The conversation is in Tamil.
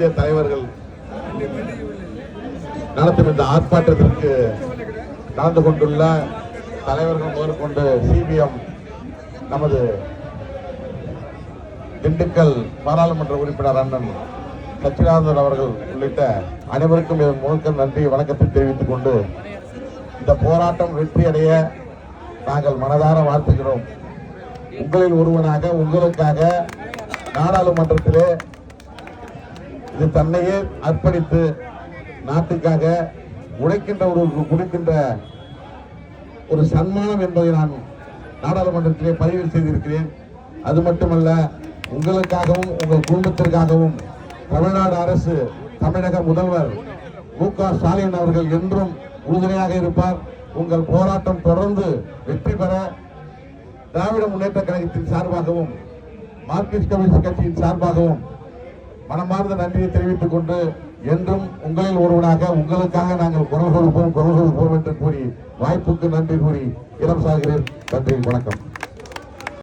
இந்திய தலைவர்கள் நடத்தும் இந்த ஆர்ப்பாட்டத்திற்கு கலந்து கொண்டுள்ள தலைவர்கள் முதற்கொண்டு சிபிஎம் நமது திண்டுக்கல் பாராளுமன்ற உறுப்பினர் அண்ணன் சச்சிதானந்தன் அவர்கள் உள்ளிட்ட அனைவருக்கும் முழுக்க நன்றி வணக்கத்தை தெரிவித்துக் கொண்டு இந்த போராட்டம் வெற்றியடைய நாங்கள் மனதார வாழ்த்துகிறோம். உங்களில் ஒருவனாக உங்களுக்காக நாடாளுமன்றத்திலே இது தன்னையே அர்ப்பணித்து நாட்டுக்காக உழைக்கின்ற ஒரு சன்மானம் என்பதை நான் நாடாளுமன்றத்திலே பதிவு செய்திருக்கிறேன். அது மட்டுமல்ல, உங்களுக்காகவும் உங்கள் குடும்பத்திற்காகவும் தமிழ்நாடு அரசு, தமிழக முதல்வர் மு.க. ஸ்டாலின் அவர்கள் என்றும் உறுதுணையாக இருப்பார். உங்கள் போராட்டம் தொடர்ந்து வெற்றி பெற திராவிட முன்னேற்ற கழகத்தின் சார்பாகவும் மார்க்சிஸ்ட் கம்யூனிஸ்ட் கட்சியின் சார்பாகவும் மனமார்ந்த நன்றியை தெரிவித்துக் கொண்டு என்றும் உங்களில் ஒருவனாக உங்களுக்காக நாங்கள் குரல் கொடுப்போம் என்று கூறி வாய்ப்புக்கு நன்றி கூறி இடம் சாகிறேன். நன்றி, வணக்கம்.